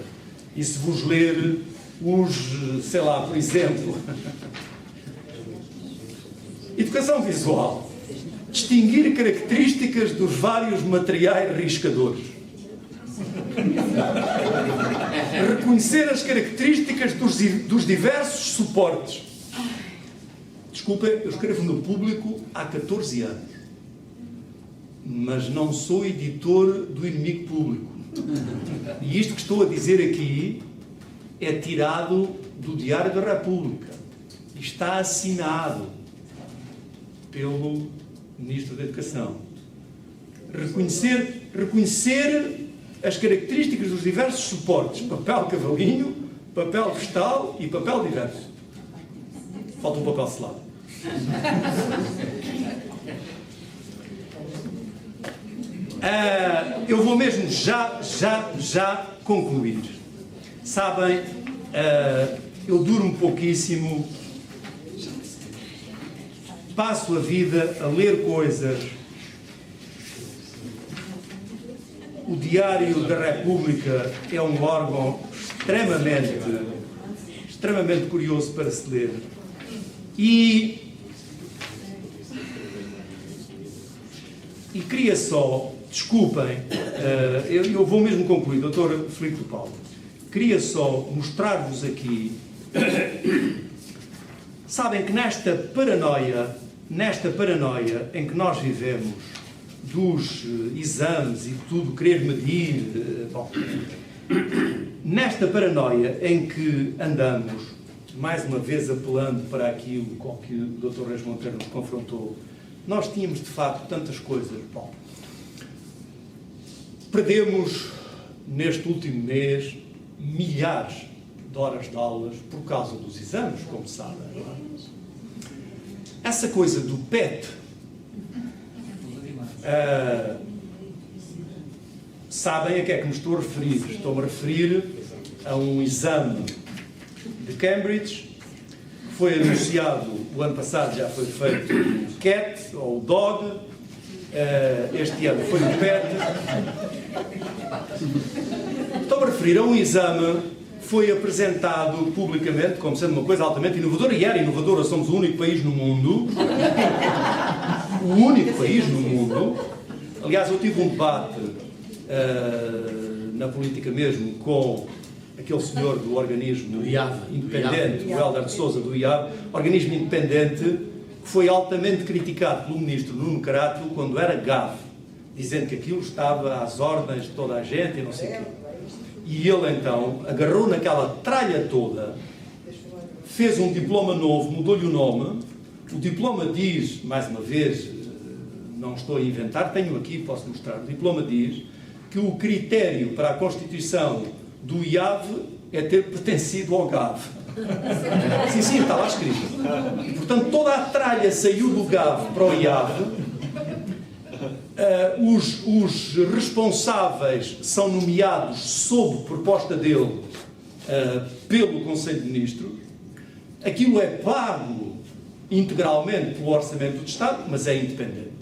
E se vos ler os, sei lá, por exemplo... Educação visual. Distinguir características dos vários materiais riscadores. Reconhecer as características dos diversos suportes. Desculpem, eu escrevo no público há 14 anos. Mas não sou editor do inimigo público. E isto que estou a dizer aqui é tirado do Diário da República. Está assinado pelo Ministro da Educação. Reconhecer as características dos diversos suportes, papel cavalinho, papel vegetal e papel diverso. Falta um papel selado. Eu vou mesmo já concluir. Sabem, eu durmo pouquíssimo, passo a vida a ler coisas. O Diário da República é um órgão extremamente curioso para se ler. E queria só, desculpem, eu vou mesmo concluir, Dr. Filipe do Paulo, queria só mostrar-vos aqui sabem que nesta paranoia em que nós vivemos, dos exames e tudo, querer medir, bom, nesta paranoia em que andamos, mais uma vez apelando para aquilo com que o Dr. Reis Monteiro nos confrontou, nós tínhamos de facto tantas coisas. Bom, perdemos neste último mês milhares de horas de aulas por causa dos exames, como sabem. Não é? Essa coisa do PET, sabem a que é que me estou a referir? Estou-me a referir a um exame de Cambridge, que foi anunciado o ano passado, já foi feito o CAT, ou o DOG, este ano foi o PET. Estou-me a referir a um exame que foi apresentado publicamente como sendo uma coisa altamente inovadora, e era inovadora. Somos o único país no mundo, aliás, eu tive um debate na política mesmo com aquele senhor do organismo do IAV, independente, o Helder de Sousa, do IAV, organismo independente, que foi altamente criticado pelo ministro Nuno Carato quando era GAV, dizendo que aquilo estava às ordens de toda a gente e não sei o quê. E ele então agarrou naquela tralha toda, fez um diploma novo, mudou-lhe o nome. O diploma diz, mais uma vez, não estou a inventar, tenho aqui, posso mostrar. O diploma diz que o critério para a constituição do IAV é ter pertencido ao GAV. Sim, está lá escrito. E, portanto, toda a tralha saiu do GAV para o IAV. Os responsáveis são nomeados sob proposta dele pelo Conselho de Ministros. Aquilo é pago integralmente pelo Orçamento do Estado, mas é independente.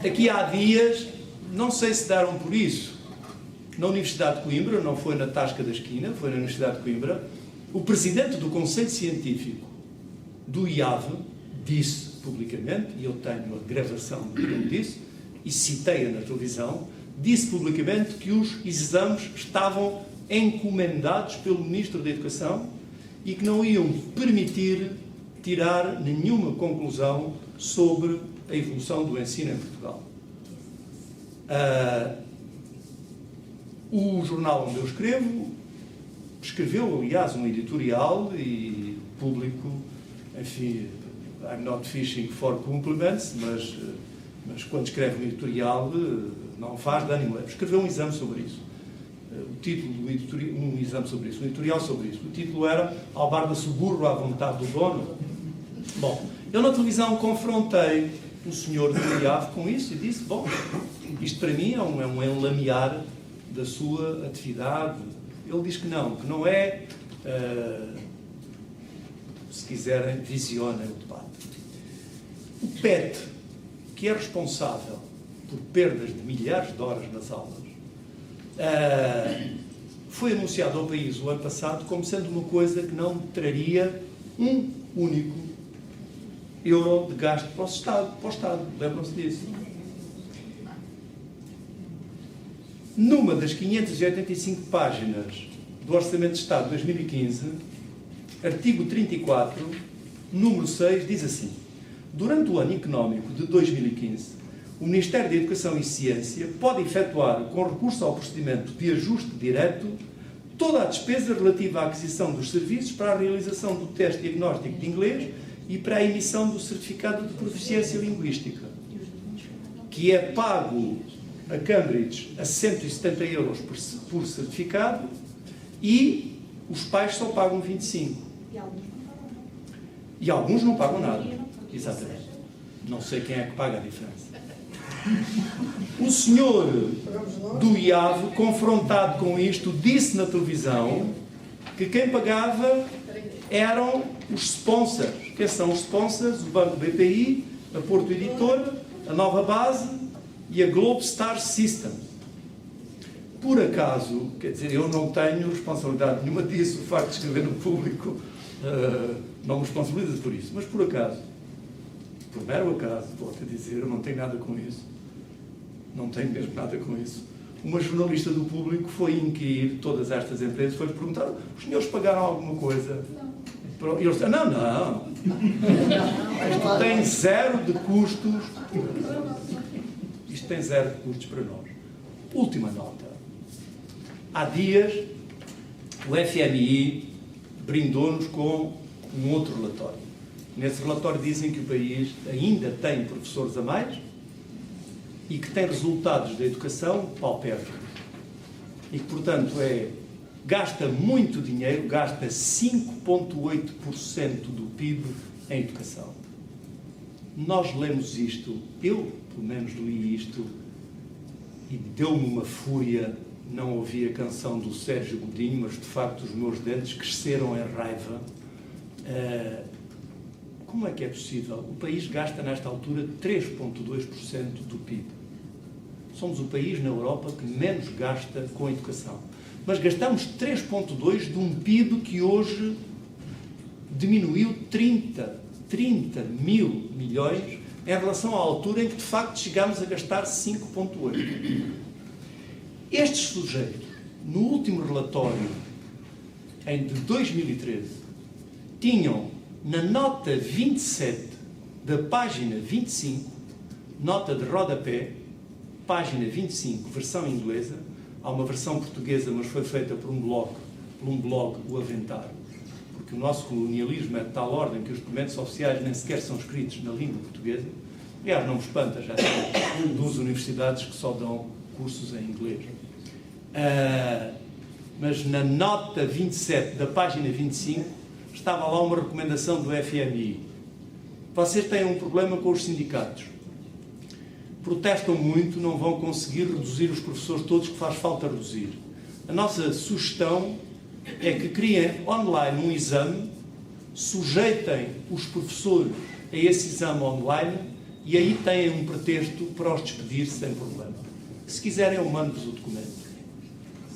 Aqui há dias, não sei se deram por isso, na Universidade de Coimbra, não foi na Tasca da Esquina, foi na Universidade de Coimbra, o presidente do Conselho Científico do IAV disse publicamente, e eu tenho a gravação do que ele disse, e citei-a na televisão, disse publicamente que os exames estavam encomendados pelo Ministro da Educação e que não iam permitir tirar nenhuma conclusão sobre a evolução do ensino em Portugal. O jornal onde eu escreveu, aliás, um editorial e o público, enfim, I'm not fishing for compliments, mas quando escreve um editorial não faz dano nenhum. Escreveu um exame sobre isso. O título do editorial, um exame sobre isso, um editorial sobre isso. O título era Albarda-se o burro à vontade do dono. Bom, eu na televisão confrontei o senhor do IAV com isso e disse, bom, isto para mim é um enlamear da sua atividade. Ele diz que não é, se quiserem, visionem o debate. O PET, que é responsável por perdas de milhares de horas nas aulas, foi anunciado ao país o ano passado como sendo uma coisa que não traria um único euro de gasto para o Estado. Lembram-se disso? Numa das 585 páginas do Orçamento de Estado de 2015, artigo 34, número 6, diz assim: durante o ano económico de 2015, o Ministério da Educação e Ciência pode efetuar, com recurso ao procedimento de ajuste direto, toda a despesa relativa à aquisição dos serviços para a realização do teste diagnóstico de inglês e para a emissão do certificado de proficiência linguística, que é pago a Cambridge a 170 euros por certificado e os pais só pagam 25. E alguns não pagam nada. Exatamente. Não sei quem é que paga a diferença. O senhor do IAV, confrontado com isto, disse na televisão que quem pagava eram os sponsors. Quem são os sponsors? O Banco BPI, a Porto Editora, a Nova Base e a Globestar Systems. Por acaso, quer dizer, eu não tenho responsabilidade nenhuma disso, o facto de escrever no público não me responsabiliza por isso, mas por acaso, por mero acaso, volto a dizer, eu não tenho nada com isso, não tenho mesmo nada com isso. Uma jornalista do público foi inquirir todas estas empresas, foi perguntar, os senhores pagaram alguma coisa? E eles dizem, não. Isto tem zero de custos. Isto tem zero de custos para nós. Última nota. Há dias, o FMI brindou-nos com um outro relatório. Nesse relatório dizem que o país ainda tem professores a mais e que tem resultados da educação paupérrimos. E que, portanto, gasta muito dinheiro, gasta 5,8% do PIB em educação. Nós lemos isto, eu, pelo menos, li isto e deu-me uma fúria. Não ouvi a canção do Sérgio Godinho, mas, de facto, os meus dentes cresceram em raiva. Como é que é possível? O país gasta, nesta altura, 3,2% do PIB. Somos o país na Europa que menos gasta com a educação. Mas gastamos 3,2% de um PIB que hoje diminuiu 30 mil milhões em relação à altura em que, de facto, chegámos a gastar 5,8%. Estes sujeitos, no último relatório, de 2013, tinham, na nota 27 da página 25, nota de rodapé, página 25, versão inglesa, há uma versão portuguesa, mas foi feita por um blog, o Aventar, porque o nosso colonialismo é de tal ordem que os documentos oficiais nem sequer são escritos na língua portuguesa. Aliás, não me espanta, já tem duas universidades que só dão cursos em inglês. Mas na nota 27 da página 25 estava lá uma recomendação do FMI. Vocês têm um problema com os sindicatos. Protestam muito, não vão conseguir reduzir os professores todos, que faz falta reduzir. A nossa sugestão é que criem online um exame, sujeitem os professores a esse exame online e aí têm um pretexto para os despedir sem problema. Se quiserem, eu mando-vos o documento.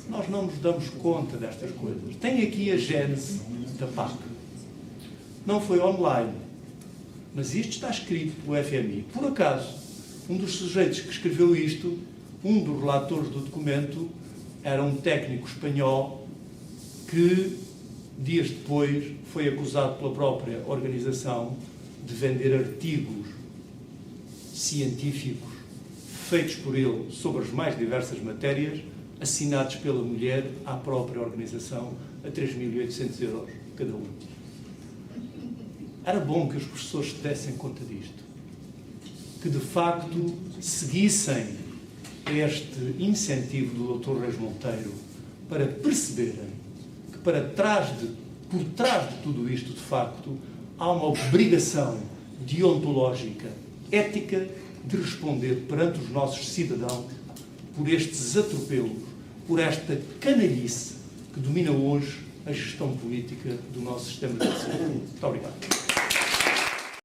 Nós não nos damos conta destas coisas. Tem aqui a gênese da PAC. Não foi online, mas isto está escrito pelo FMI. Por acaso, um dos sujeitos que escreveu isto, um dos relatores do documento, era um técnico espanhol que, dias depois, foi acusado pela própria organização de vender artigos científicos feitos por ele sobre as mais diversas matérias, assinados pela mulher à própria organização, a 3.800 euros cada um. Era bom que os professores se dessem conta disto, que de facto seguissem este incentivo do Dr. Reis Monteiro para perceberem que por trás de tudo isto, de facto, há uma obrigação deontológica, ética, de responder perante os nossos cidadãos por estes atropelos, por esta canalhice que domina hoje a gestão política do nosso sistema de saúde. Muito obrigado.